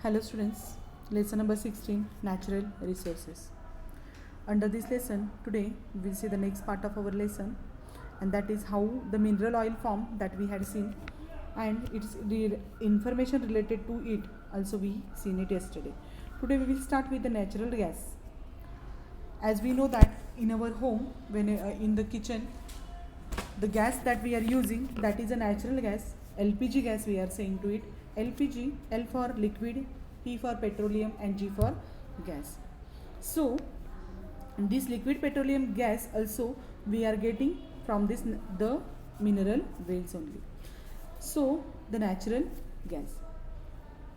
Hello students, lesson number 16, natural resources. Under this lesson, today we will see the next part of our lesson, and that is how the mineral oil form that we had seen and its information related to it also we seen it yesterday. Today we will start with the natural gas. As we know that in our home, when in the kitchen, the gas that we are using, that is a natural gas, LPG gas we are saying to it. LPG, L for liquid, P for petroleum and G for gas. So this liquid petroleum gas also we are getting from this the mineral wells only. So the natural gas.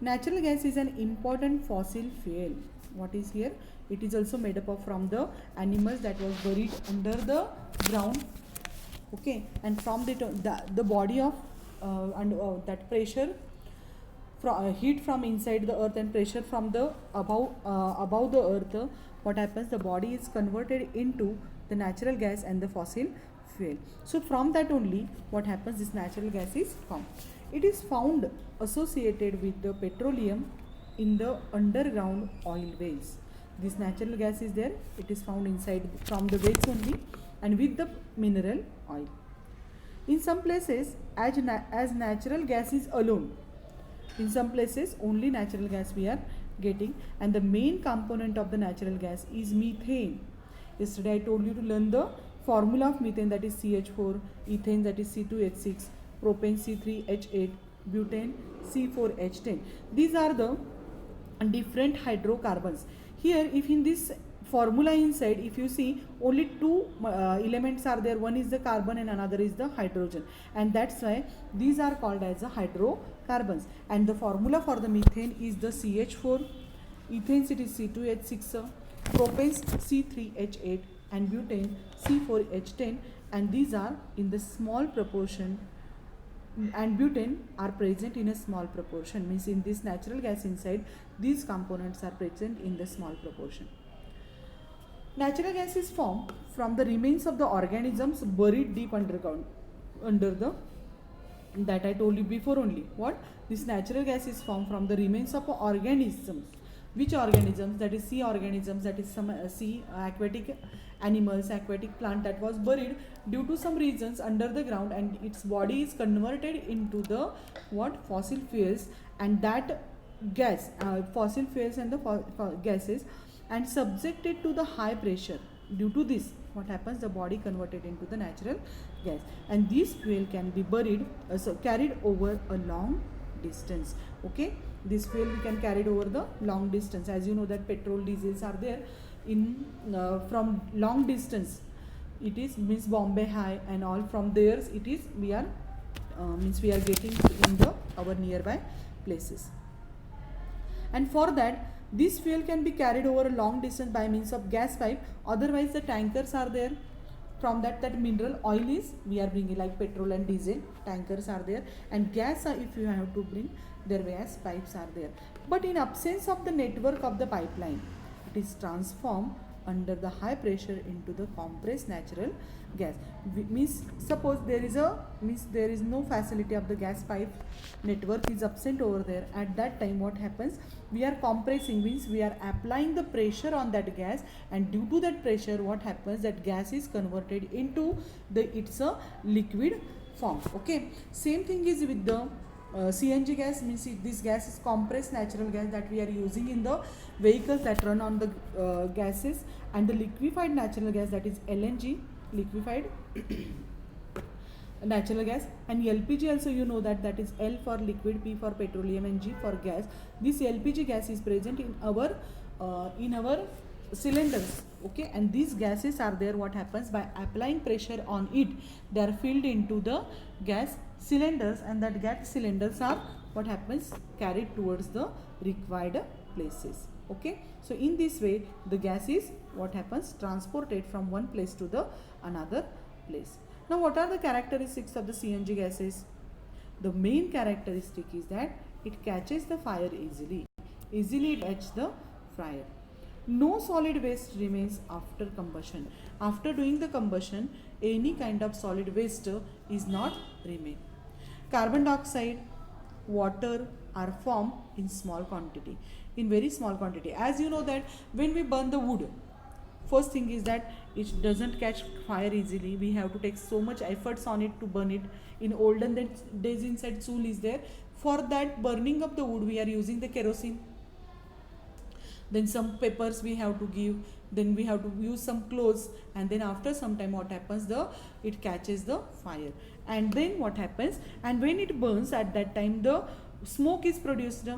Natural gas is an important fossil fuel. What is here? It is also made up of from the animals that was buried under the ground. Okay, and from the body of that pressure heat from inside the earth and pressure from the above the earth, what happens, the body is converted into the natural gas and the fossil fuel. So from that only what happens, this natural gas is formed. It is found associated with the petroleum in the underground oil wells. This natural gas is there, it is found inside from the wells only and with the mineral oil. In some places as natural gas is alone, in some places only natural gas we are getting, and the main component of the natural gas is methane. Yesterday I told you to learn the formula of methane, that is CH4, ethane that is C2H6, propane C3H8, butane C4H10. These are the different hydrocarbons. Here if in this formula inside, if you see, only two elements are there, one is the carbon and another is the hydrogen, and that's why these are called as the hydrocarbons. And the formula for the methane is the CH4, ethane it is C2H6, propane C3H8 and butane C4H10, and these are in the small proportion, and butane are present in a small proportion, means in this natural gas inside these components are present in the small proportion. Natural gas is formed from the remains of the organisms buried deep underground, under the, that I told you before only. What? This natural gas is formed from the remains of organisms. Which organisms? That is sea organisms, that is some sea aquatic animals, aquatic plant that was buried due to some reasons under the ground, and its body is converted into the what? Fossil fuels, and that gas, fossil fuels and the gases, and subjected to the high pressure. Due to this, what happens, the body converted into the natural gas, and this fuel can be buried, carried over a long distance. Okay, this fuel we can carry it over the long distance. As you know that petrol, diesels are there in from long distance. It is means Bombay High and all, from there it is we are means we are getting in the our nearby places. And for that, this fuel can be carried over a long distance by means of gas pipe. Otherwise the tankers are there, from that mineral oil is we are bringing, like petrol and diesel, tankers are there, and gas if you have to bring, their gas pipes are there. But in absence of the network of the pipeline, it is transformed under the high pressure into the compressed natural gas. Means suppose there is no facility of the gas pipe, network is absent over there. At that time what happens, we are compressing, means we are applying the pressure on that gas, and due to that pressure what happens, that gas is converted into it's a liquid form. Okay, same thing is with the CNG gas, means this gas is compressed natural gas that we are using in the vehicles that run on the gases, and the liquefied natural gas, that is LNG, liquefied natural gas, and LPG also you know that is L for liquid, P for petroleum and G for gas. This LPG gas is present in our cylinders. Okay, and these gases are there, what happens, by applying pressure on it, they are filled into the gas cylinders, and that gas cylinders are what happens, carried towards the required places. Okay, so in this way the gas is what happens, transported from one place to the another place. Now what are the characteristics of the CNG gases? The main characteristic is that it catches the fire easily it catches the fire. No solid waste remains after combustion. After doing the combustion, any kind of solid waste is not remain. Carbon dioxide, water, are formed in small quantity, in very small quantity. As you know that when we burn the wood, first thing is that it doesn't catch fire easily. We have to take so much efforts on it to burn it. In olden days, inside chul is there. For that burning of the wood, we are using the kerosene. Then some papers we have to give, then we have to use some clothes, and then after some time what happens, it catches the fire, and then what happens, and when it burns, at that time the smoke is produced,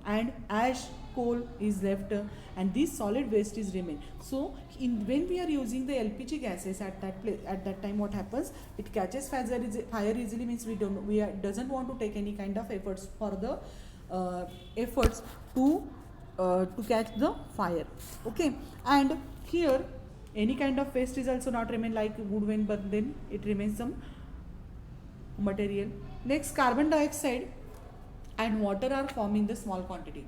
and ash coal is left, and this solid waste is remain. So when we are using the LPG gases at that place, at that time what happens, it catches fire easily, means we doesn't want to take any kind of efforts for the efforts to catch the fire. Okay, and here any kind of waste is also not remain, like wood when burnt, then it remains some material. Next, carbon dioxide and water are formed in the small quantity.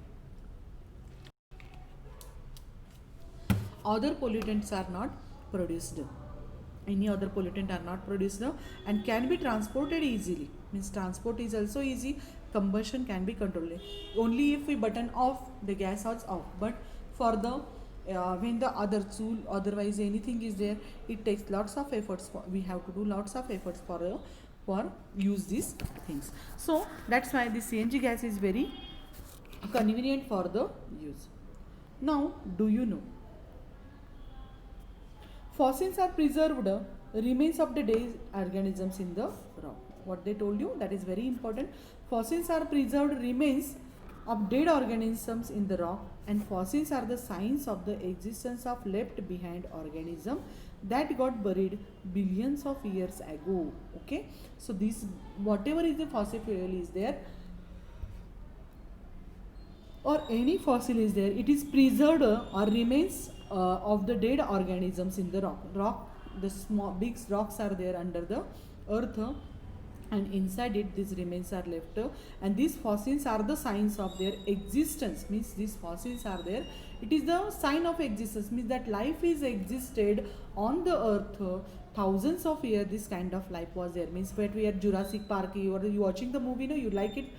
Other pollutants are not produced. Any other pollutant are not produced and can be transported easily. Means transport is also easy. Combustion can be controlled. Only if we button off, the gas is off. But for the when the other tool, otherwise anything is there, it takes lots of efforts. We have to do lots of efforts for use these things. So that's why the CNG gas is very convenient for the use. Now, do you know? Fossils are preserved remains of the dead organisms in the rock. What they told you, that is very important. Fossils are preserved remains of dead organisms in the rock, and fossils are the signs of the existence of left behind organism that got buried billions of years ago. Okay, so this whatever is the fossil fuel is there, or any fossil is there, it is preserved or remains of the dead organisms in the rock. The small big rocks are there under the earth, and inside it these remains are left, and these fossils are the signs of their existence. Means these fossils are there, it is the sign of existence, means that life is existed on the earth thousands of years. This kind of life was there. Means when we are Jurassic Park, you watching the movie, no, you like it.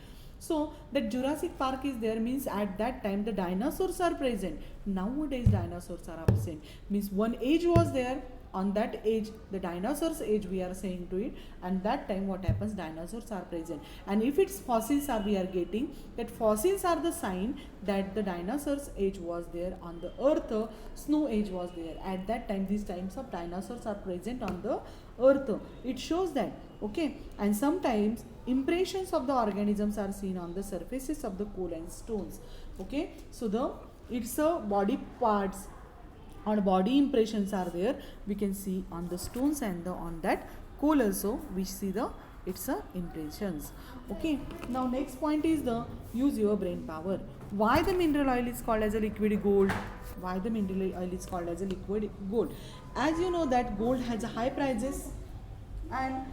So that Jurassic Park is there, means at that time the dinosaurs are present. Nowadays dinosaurs are absent. Means one age was there, on that age, the dinosaurs age we are saying to it, and that time what happens, dinosaurs are present. And if it's fossils are we are getting, that fossils are the sign that the dinosaurs age was there on the earth, snow age was there. At that time these types of dinosaurs are present on the earth. It shows that. Okay, and sometimes impressions of the organisms are seen on the surfaces of the coal and stones. Okay, so it's a body parts or body impressions are there, we can see on the stones, and on that coal also we see it's impressions. Okay, now next point is the use your brain power. Why the mineral oil is called as a liquid gold? Why the mineral oil is called as a liquid gold? As you know that gold has a high prices, and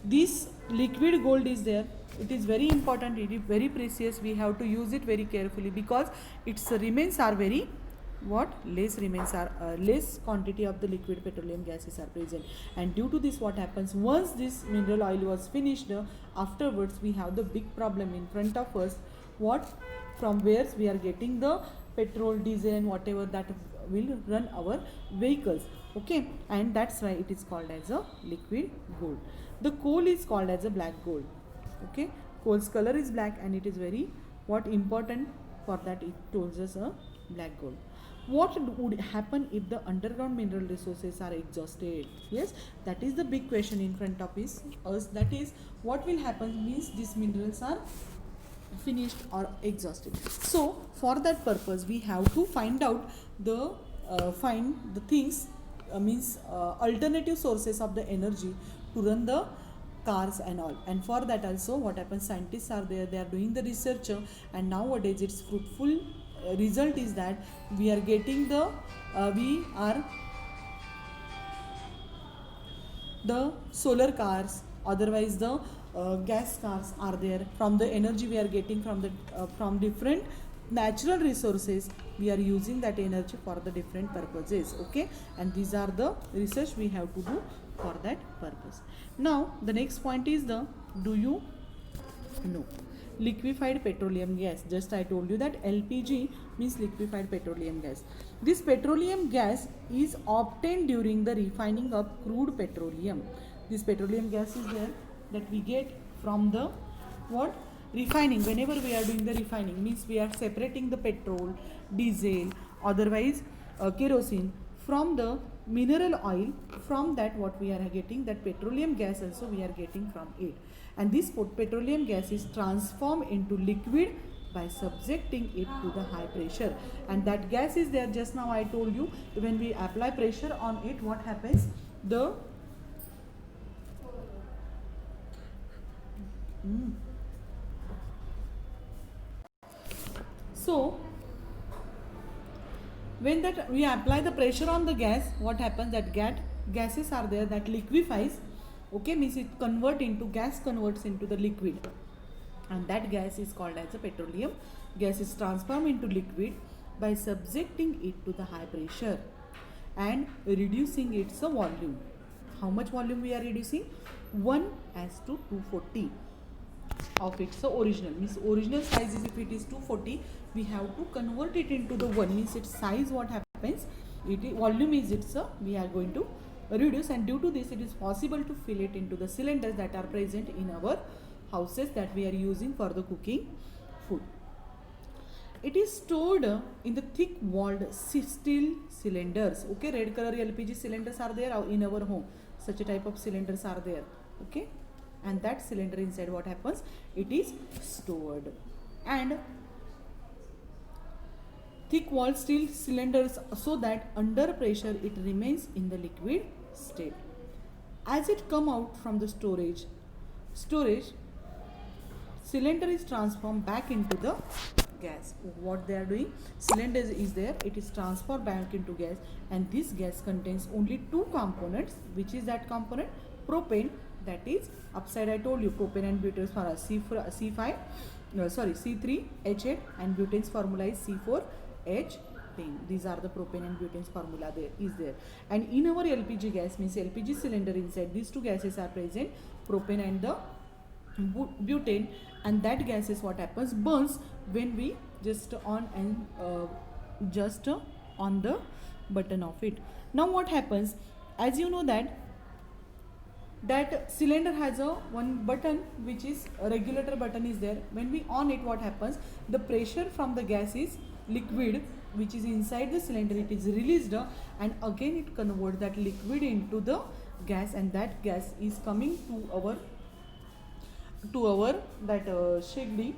this liquid gold is there, it is very important, it is very precious. We have to use it very carefully, because its remains are very less quantity of the liquid petroleum gases are present, and due to this what happens, once this mineral oil was finished, afterwards we have the big problem in front of us, from where we are getting the petrol, diesel and whatever that will run our vehicles. Okay, and that's why it is called as a liquid gold. The coal is called as a black gold. Okay, coal's color is black, and it is very important for that, it tells us a black gold. What would happen if the underground mineral resources are exhausted? Yes, that is the big question in front of us. That is, what will happen means these minerals are finished or exhausted. So for that purpose we have to find out the things, alternative sources of the energy to run the cars and all. And for that also what happens, scientists are there, they are doing the research, and nowadays it's fruitful. Result is that we are getting the solar cars, otherwise the gas cars are there. From the energy we are getting from different natural resources, we are using that energy for the different purposes. Okay, and these are the research we have to do for that purpose. Now the next point is do you know? liquefied petroleum gas. Just I told you that LPG means liquefied petroleum gas. This petroleum gas is obtained during the refining of crude petroleum. This petroleum gas is there that we get from the what? Refining. Whenever we are doing the refining, means we are separating the petrol, diesel, otherwise kerosene from the mineral oil. From that what we are getting, that petroleum gas also we are getting from it. And this petroleum gas is transformed into liquid by subjecting it to the high pressure. And that gas is there, just now I told you, when we apply pressure on it, what happens? The so when that we apply the pressure on the gas, what happens? That gases are there that liquefies. Okay, means it converts into the liquid, and that gas is called as a petroleum gas. Is transformed into liquid by subjecting it to the high pressure and reducing its volume. How much volume we are reducing? 1:240 of its original. Means original size is, if it is 240, we have to convert it into the 1. Means its size, what happens? Volume is its we are going to reduce, and due to this it is possible to fill it into the cylinders that are present in our houses that we are using for the cooking food. It is stored in the thick walled steel cylinders. Okay, red color LPG cylinders are there in our home. Such a type of cylinders are there. Okay, and that cylinder inside, what happens? It is stored. And thick walled steel cylinders, so that under pressure it remains in the liquid state. As it come out from the storage cylinder is transformed back into the gas. What they are doing? Cylinder is there, it is transferred back into gas, and this gas contains only two components. Which is that component? Propane, that is upside I told you, propane and butane's formula C3H8, and butane's formula is C4H10. These are the propane and butane's formula there. And in our LPG gas, means LPG cylinder, inside these two gases are present, propane and the butane, and that gas is what happens? Burns when we just on the button of it. Now what happens? As you know that cylinder has a one button, which is a regulator button is there. When we on it, what happens? The pressure from the gas is liquid, which is inside the cylinder, it is released, and again it converts that liquid into the gas, and that gas is coming to our that shigli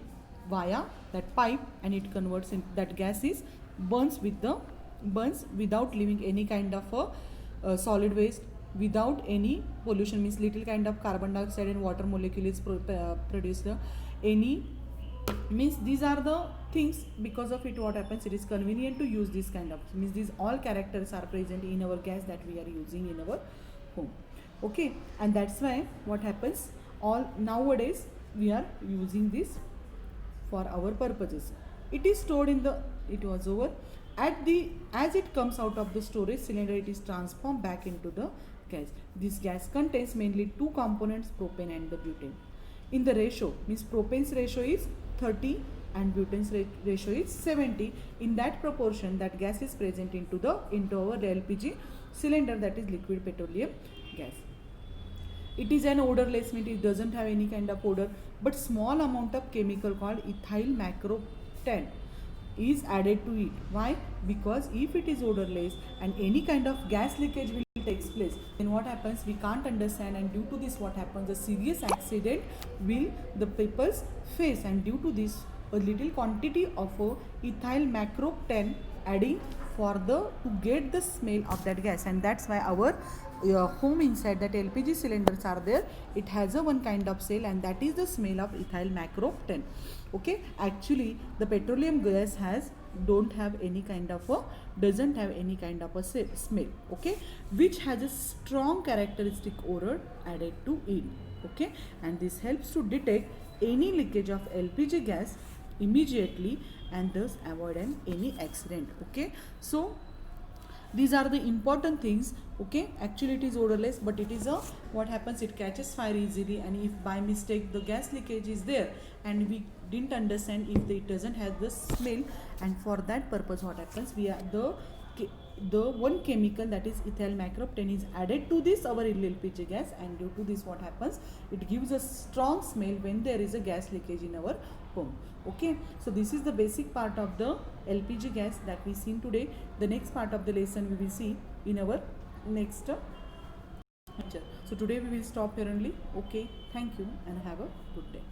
via that pipe, and it converts in that gas is burns without leaving any kind of a solid waste, without any pollution. Means little kind of carbon dioxide and water molecule is produced. Means these are the things, because of it what happens? It is convenient to use this kind of, means these all characters are present in our gas that we are using in our home. Okay, and that's why what happens? All nowadays we are using this for our purposes. It is stored in the, it was over as it comes out of the storage cylinder, it is transformed back into the gas. This gas contains mainly two components, propane and the butane. In the ratio, means propane's ratio is 30 and butane's ratio is 70. In that proportion, that gas is present into our LPG cylinder, that is liquid petroleum gas. It is an odorless, means it doesn't have any kind of odor, but small amount of chemical called ethyl macropten is added to it. Why? Because if it is odorless and any kind of gas leakage will takes place, then what happens? We can't understand, and due to this what happens? A serious accident will the people face, and due to this a little quantity of ethyl macropten adding to get the smell of that gas, and that's why our home inside that LPG cylinders are there, it has a one kind of smell, and that is the smell of ethyl macropten. Okay, actually the petroleum gas doesn't have any kind of a smell, okay, which has a strong characteristic odor added to it. Okay, and this helps to detect any leakage of LPG gas immediately and thus avoid any accident. Okay, so These are the important things. Okay, actually it is odorless, but it is a, what happens, it catches fire easily, and if by mistake the gas leakage is there and we didn't understand if it doesn't have the smell, and for that purpose what happens, we are the one chemical, that is ethyl macroptene, is added to this our LPG gas, and due to this what happens, it gives a strong smell when there is a gas leakage in our home. Okay, so this is the basic part of the LPG gas that we seen today. The next part of the lesson we will see in our next lecture. So today we will stop here only. Okay, thank you and have a good day.